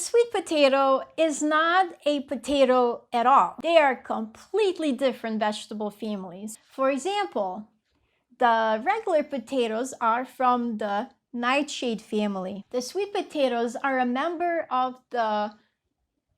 sweet potato is not a potato at all. They are completely different vegetable families. For example, the regular potatoes are from the nightshade family. The sweet potatoes are a member of the,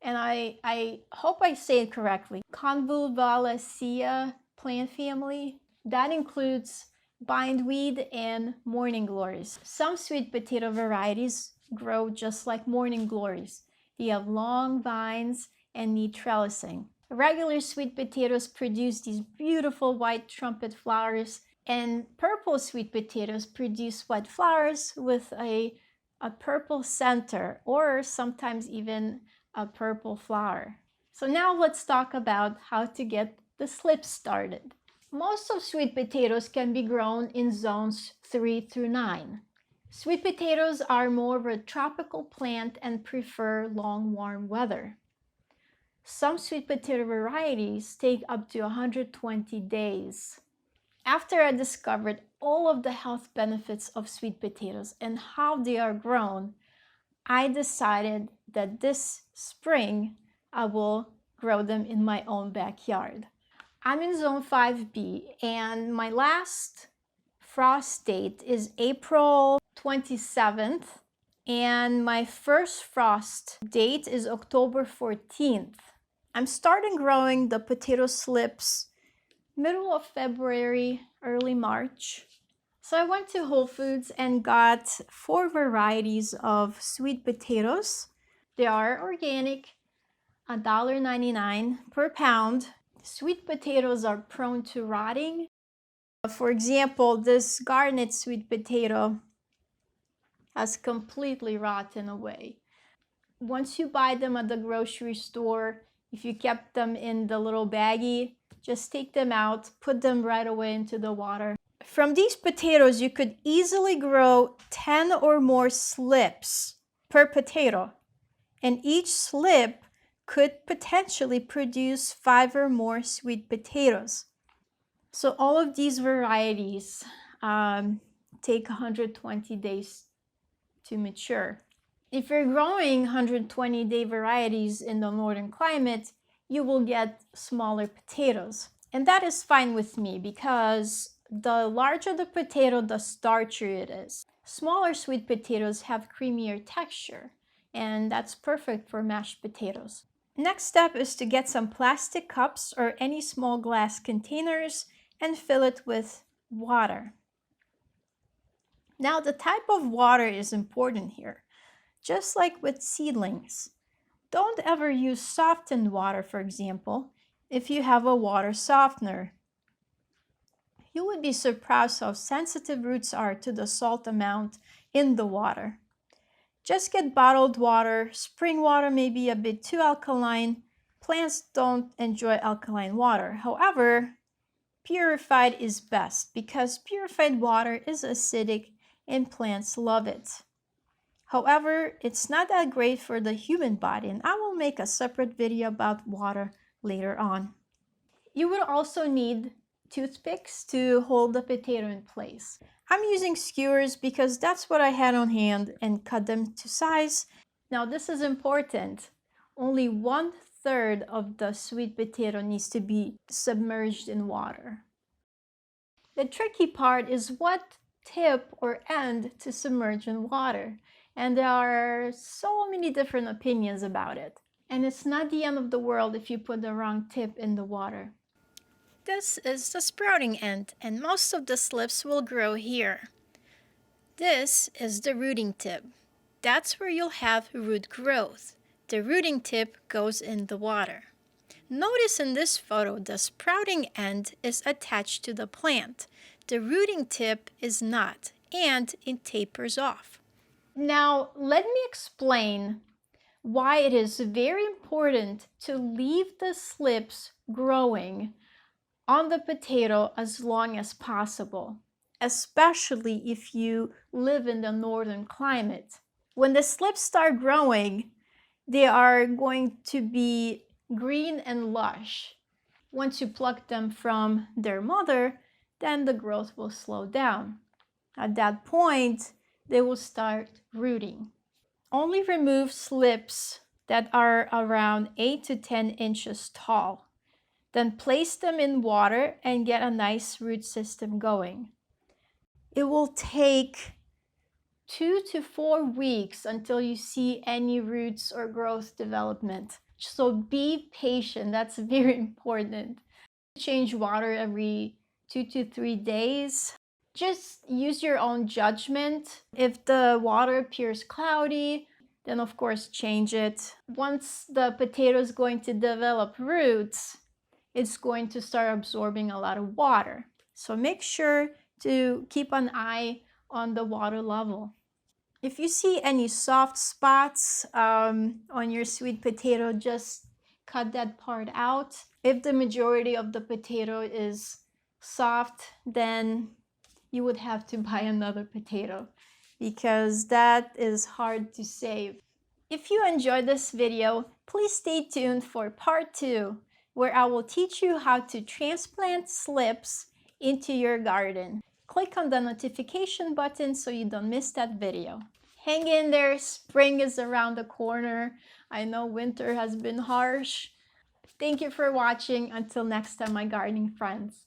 and I hope I say it correctly, Convolvulaceae plant family. That includes bindweed and morning glories. Some sweet potato varieties grow just like morning glories. They have long vines and need trellising. Regular sweet potatoes produce these beautiful white trumpet flowers, and purple sweet potatoes produce white flowers with a purple center, or sometimes even a purple flower. So now let's talk about how to get the slips started. Most of sweet potatoes can be grown in zones 3 through 9. Sweet potatoes are more of a tropical plant and prefer long, warm weather. Some sweet potato varieties take up to 120 days. After I discovered all of the health benefits of sweet potatoes and how they are grown, I decided that this spring I will grow them in my own backyard. I'm in zone 5B, and my last frost date is April 27th, and my first frost date is October 14th. I'm starting growing the potato slips middle of February, early March. So I went to Whole Foods and got 4 varieties of sweet potatoes. They are organic, $1.99 per pound. Sweet potatoes are prone to rotting. For example, this garnet sweet potato has completely rotten away. Once you buy them at the grocery store, if you kept them in the little baggie, just take them out, put them right away into the water. From these potatoes, you could easily grow 10 or more slips per potato, and each slip could potentially produce 5 or more sweet potatoes. So all of these varieties take 120 days to mature. If you're growing 120-day varieties in the northern climate, you will get smaller potatoes. And that is fine with me because the larger the potato, the starchier it is. Smaller sweet potatoes have creamier texture, and that's perfect for mashed potatoes. Next step is to get some plastic cups or any small glass containers and fill it with water. Now, the type of water is important here. Just like with seedlings, don't ever use softened water, for example, if you have a water softener. You would be surprised how sensitive roots are to the salt amount in the water. Just get bottled water. Spring water may be a bit too alkaline. Plants don't enjoy alkaline water. However, purified is best because purified water is acidic and plants love it. However, it's not that great for the human body, and I will make a separate video about water later on. You will also need toothpicks to hold the potato in place. I'm using skewers because that's what I had on hand and cut them to size. Now this is important. Only 1/3 of the sweet potato needs to be submerged in water. The tricky part is what tip or end to submerge in water. And there are so many different opinions about it. And it's not the end of the world if you put the wrong tip in the water. This is the sprouting end, and most of the slips will grow here. This is the rooting tip. That's where you'll have root growth. The rooting tip goes in the water. Notice in this photo, the sprouting end is attached to the plant. The rooting tip is not, and it tapers off. Now, let me explain why it is very important to leave the slips growing on the potato as long as possible, especially if you live in the northern climate. When the slips start growing, they are going to be green and lush. Once you pluck them from their mother, then the growth will slow down. At that point, they will start rooting. Only remove slips that are around 8 to 10 inches tall. Then place them in water and get a nice root system going. It will take 2 to 4 weeks until you see any roots or growth development. So be patient, that's very important. Change water every 2 to 3 days. Just use your own judgment. If the water appears cloudy, then of course change it. Once the potato is going to develop roots, it's going to start absorbing a lot of water. So make sure to keep an eye on the water level. If you see any soft spots on your sweet potato, just cut that part out. If the majority of the potato is soft, then you would have to buy another potato because that is hard to save. If you enjoyed this video, please stay tuned for part 2, where I will teach you how to transplant slips into your garden. Click on the notification button so you don't miss that video. Hang in there, spring is around the corner. I know winter has been harsh. Thank you for watching. Until next time, my gardening friends.